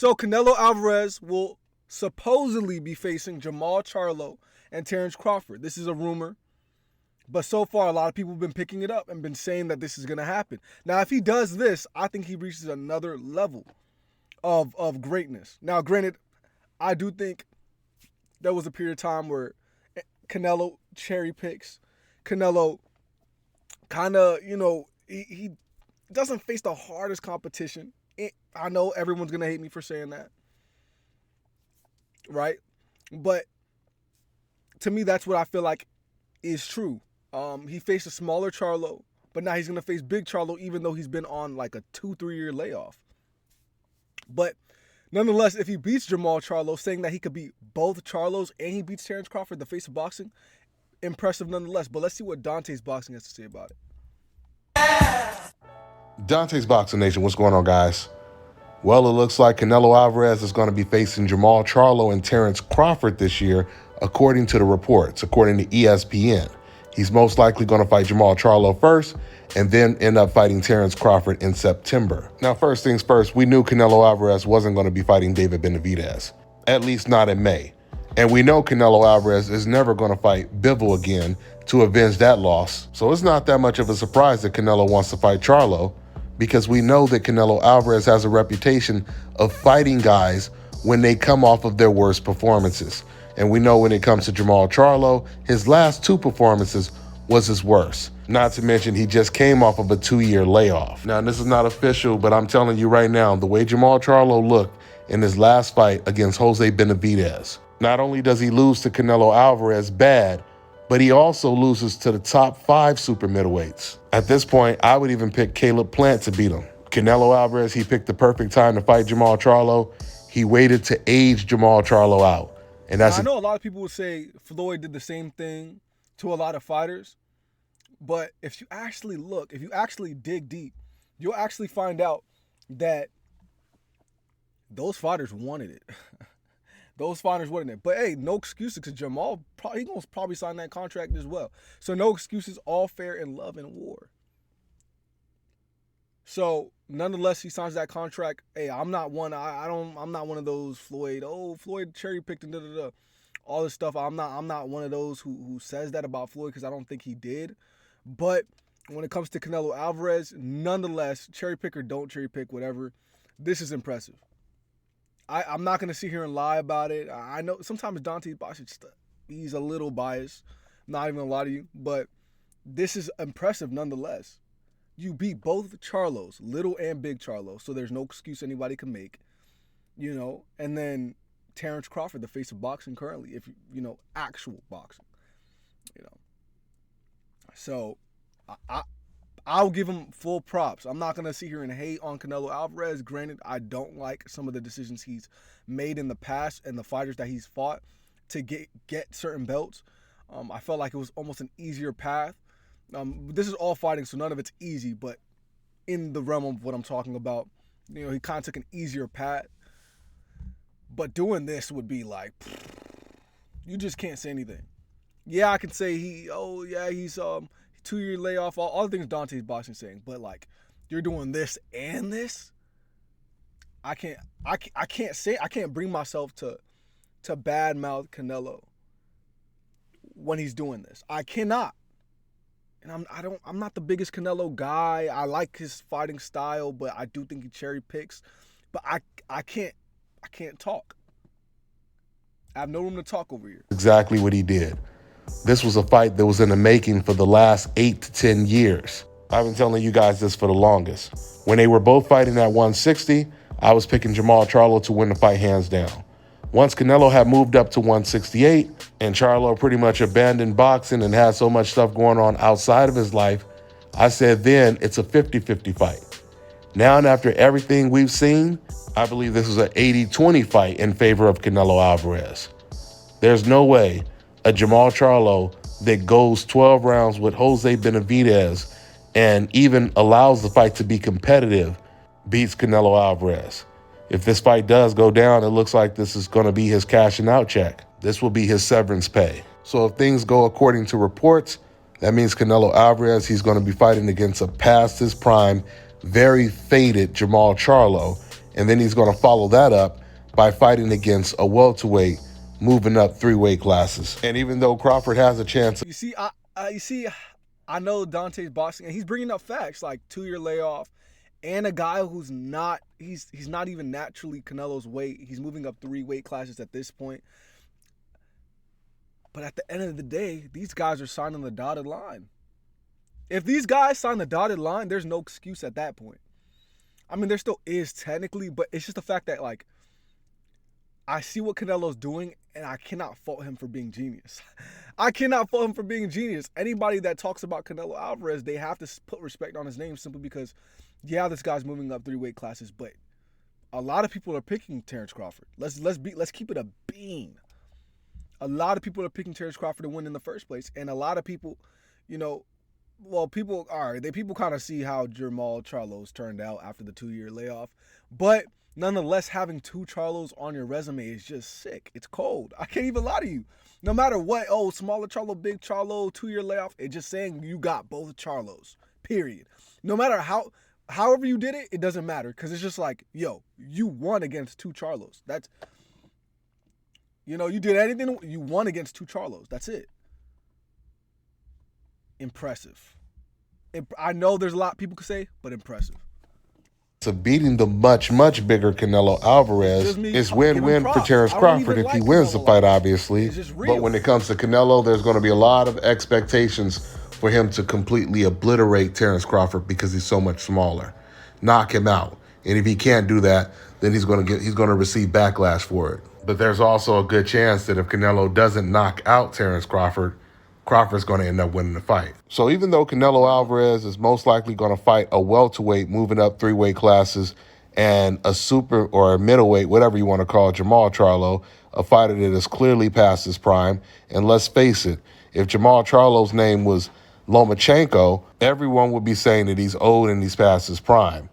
So Canelo Alvarez will supposedly be facing Jermall Charlo and Terence Crawford. This is a rumor. But so far, a lot of people have been picking it up and been saying that this is going to happen. Now, if he does this, I think he reaches another level of greatness. Now, granted, I do think there was a period of time where Canelo cherry picks. Canelo kind of, he doesn't face the hardest competition. I know everyone's going to hate me for saying that. Right? But to me, that's what I feel like is true. He faced a smaller Charlo, but now he's going to face big Charlo, even though he's been on like a 2-3 year layoff. But nonetheless, if he beats Jermall Charlo, saying that he could beat both Charlos and he beats Terence Crawford, the face of boxing, impressive nonetheless. But let's see what Dontaesboxing has to say about it. Dontaesboxingnation, what's going on, guys? Well, it looks like Canelo Alvarez is going to be facing Jermall Charlo and Terence Crawford this year, according to the reports, according to ESPN. He's most likely going to fight Jermall Charlo first and then end up fighting Terence Crawford in September. Now, first things first, we knew Canelo Alvarez wasn't going to be fighting David Benavidez, at least not in May. And we know Canelo Alvarez is never going to fight Bivol again to avenge that loss. So it's not that much of a surprise that Canelo wants to fight Charlo, because we know that Canelo Alvarez has a reputation of fighting guys when they come off of their worst performances. And we know when it comes to Jermall Charlo, his last 2 performances was his worst. Not to mention, he just came off of a 2-year layoff. Now, this is not official, but I'm telling you right now, the way Jermall Charlo looked in his last fight against Jose Benavidez, not only does he lose to Canelo Alvarez bad, but he also loses to the top 5 super middleweights. At this point, I would even pick Caleb Plant to beat him. Canelo Alvarez, he picked the perfect time to fight Jermall Charlo. He waited to age Jermall Charlo out. And that's I know a lot of people would say Floyd did the same thing to a lot of fighters, but if you actually look, if you actually dig deep, you'll actually find out that those fighters wanted it. Those fighters wanted it. But hey, no excuses, because Jermall, he's going to probably sign that contract as well. So no excuses, all fair in love and war. So nonetheless, he signs that contract. Hey, I'm not one. I'm not one of those Floyd. Oh, Floyd cherry picked and all this stuff. I'm not one of those who says that about Floyd, because I don't think he did. But when it comes to Canelo Alvarez, nonetheless, cherry pick or don't cherry pick, whatever, this is impressive. I'm not gonna sit here and lie about it. I know sometimes Dontaesboxing, he's a little biased. I'm not even gonna lie to you, but this is impressive nonetheless. You beat both Charlos, little and big Charlo, so there's no excuse anybody can make, and then Terence Crawford, the face of boxing currently, if actual boxing, So I'll give him full props. I'm not gonna sit here and hate on Canelo Alvarez. Granted, I don't like some of the decisions he's made in the past and the fighters that he's fought to get certain belts. I felt like it was almost an easier path. This is all fighting, so none of it's easy, but in the realm of what I'm talking about, he kind of took an easier path. But doing this would be like, you just can't say anything. Yeah, I can say he's 2-year layoff, all the things Dontaesboxing saying, but like, you're doing this and this. I can't bring myself to badmouth Canelo when he's doing this. I cannot. And I'm not the biggest Canelo guy. I like his fighting style, but I do think he cherry picks. But I can't talk. I have no room to talk over here. Exactly what he did. This was a fight that was in the making for the last 8 to 10 years. I've been telling you guys this for the longest. When they were both fighting at 160, I was picking Jermall Charlo to win the fight hands down. Once Canelo had moved up to 168 and Charlo pretty much abandoned boxing and had so much stuff going on outside of his life, I said then it's a 50-50 fight. Now, and after everything we've seen, I believe this is an 80-20 fight in favor of Canelo Alvarez. There's no way a Jermall Charlo that goes 12 rounds with Jose Benavidez and even allows the fight to be competitive beats Canelo Alvarez. If this fight does go down, it looks like this is going to be his cashing out check. This will be his severance pay. So if things go according to reports, that means Canelo Alvarez, he's going to be fighting against a past his prime, very faded Jermall Charlo. And then he's going to follow that up by fighting against a welterweight, moving up 3 weight classes. And even though Crawford has a chance, You see, I know Dante's boxing, and he's bringing up facts like 2-year layoff, and a guy who's not he's not even naturally Canelo's weight. He's moving up 3 weight classes at this point. But at the end of the day, these guys are signing the dotted line. If these guys sign the dotted line, there's no excuse at that point. I mean, there still is technically, but it's just the fact that, like, I see what Canelo's doing, and I cannot fault him for being genius. I cannot fault him for being genius. Anybody that talks about Canelo Alvarez, they have to put respect on his name simply because, yeah, this guy's moving up 3 weight classes, but a lot of people are picking Terence Crawford. Let's keep it a bean. A lot of people are picking Terence Crawford to win in the first place, and a lot of people, people kind of see how Jermall Charlo's turned out after the 2-year layoff, but nonetheless, having 2 Charlos on your resume is just sick. It's cold. I can't even lie to you. No matter what, smaller Charlo, big Charlo, 2-year layoff, it's just saying you got both Charlos, period. No matter however you did it, it doesn't matter, because it's just like, yo, you won against 2 Charlos. That's, you did anything, you won against 2 Charlos. That's it. Impressive. I know there's a lot people could say, but impressive. to beating the much, much bigger Canelo Alvarez is win-win for Terence Crawford if he wins the fight, obviously. But when it comes to Canelo, there's going to be a lot of expectations for him to completely obliterate Terence Crawford because he's so much smaller, knock him out. And if he can't do that, then he's going to receive backlash for it. But there's also a good chance that if Canelo doesn't knock out Terence Crawford, Crawford's going to end up winning the fight. So even though Canelo Alvarez is most likely going to fight a welterweight moving up 3 weight classes and a super or a middleweight, whatever you want to call it, Jermall Charlo, a fighter that is clearly past his prime. And let's face it, if Jermall Charlo's name was Lomachenko, everyone would be saying that he's old and he's past his prime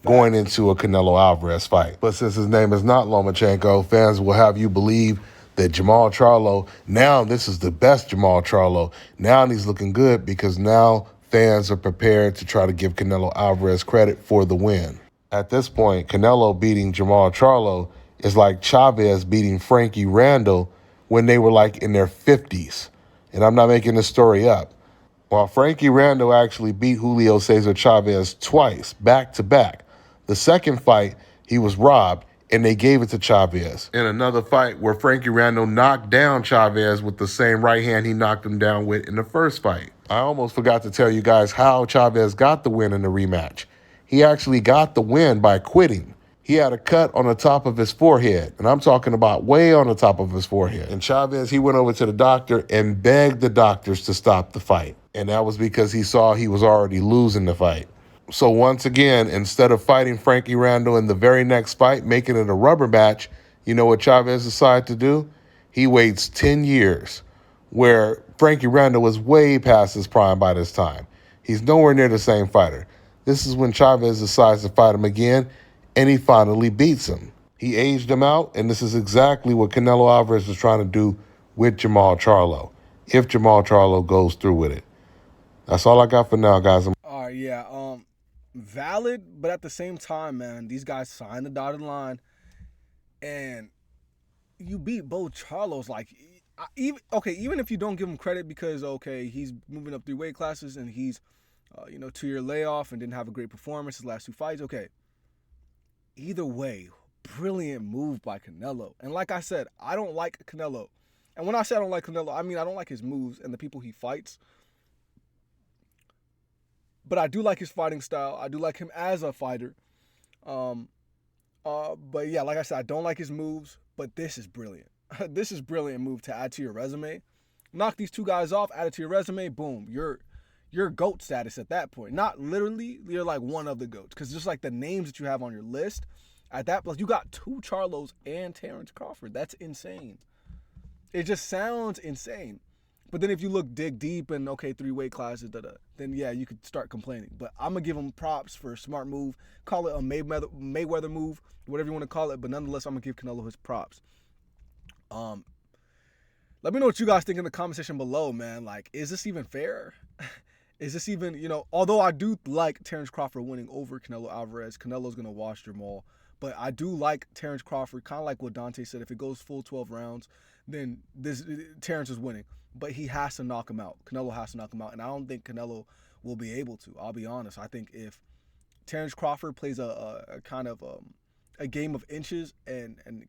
going into a Canelo Alvarez fight. But since his name is not Lomachenko, fans will have you believe that Jermall Charlo, now this is the best Jermall Charlo. Now he's looking good because now fans are prepared to try to give Canelo Alvarez credit for the win. At this point, Canelo beating Jermall Charlo is like Chavez beating Frankie Randall when they were like in their 50s. And I'm not making this story up. While Frankie Randall actually beat Julio Cesar Chavez twice, back to back. The second fight, he was robbed, and they gave it to Chavez. In another fight where Frankie Randall knocked down Chavez with the same right hand he knocked him down with in the first fight. I almost forgot to tell you guys how Chavez got the win in the rematch. He actually got the win by quitting. He had a cut on the top of his forehead, and I'm talking about way on the top of his forehead. And Chavez, he went over to the doctor and begged the doctors to stop the fight. And that was because he saw he was already losing the fight. So once again, instead of fighting Frankie Randall in the very next fight, making it a rubber match, you know what Chavez decided to do? He waits 10 years, where Frankie Randall was way past his prime by this time. He's nowhere near the same fighter. This is when Chavez decides to fight him again, and he finally beats him. He aged him out, and this is exactly what Canelo Alvarez is trying to do with Jermall Charlo, if Jermall Charlo goes through with it. That's all I got for now, guys. All right, yeah. Valid, but at the same time, man, these guys signed the dotted line, and you beat both Charlos. Like, even if you don't give him credit because he's moving up 3 weight classes and he's 2-year layoff and didn't have a great performance his last 2 fights. Okay, either way, brilliant move by Canelo. And like I said, I don't like Canelo, and when I say I don't like Canelo, I mean I don't like his moves and the people he fights. But I do like his fighting style. I do like him as a fighter. But yeah, like I said, I don't like his moves. But this is brilliant. This is a brilliant move to add to your resume. Knock these 2 guys off, add it to your resume. Boom, you're GOAT status at that point. Not literally, you're like one of the GOATs. Because just like the names that you have on your list, at that place, you got 2 Charlos and Terence Crawford. That's insane. It just sounds insane. But then if you dig deep and 3 weight classes, then yeah, you could start complaining. But I'm gonna give him props for a smart move. Call it a Mayweather move, whatever you want to call it. But nonetheless, I'm gonna give Canelo his props. Let me know what you guys think in the comment section below, man. Like, is this even fair? Is this even, although I do like Terence Crawford winning over Canelo Alvarez, Canelo's gonna wash Jermall. But I do like Terence Crawford, kind of like what Dante said. If it goes full 12 rounds, then Terence is winning. But he has to knock him out. Canelo has to knock him out. And I don't think Canelo will be able to. I'll be honest. I think if Terence Crawford plays a kind of a game of inches, and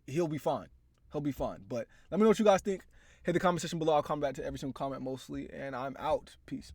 he'll be fine. He'll be fine. But let me know what you guys think. Hit the comment section below. I'll comment back to every single comment mostly. And I'm out. Peace.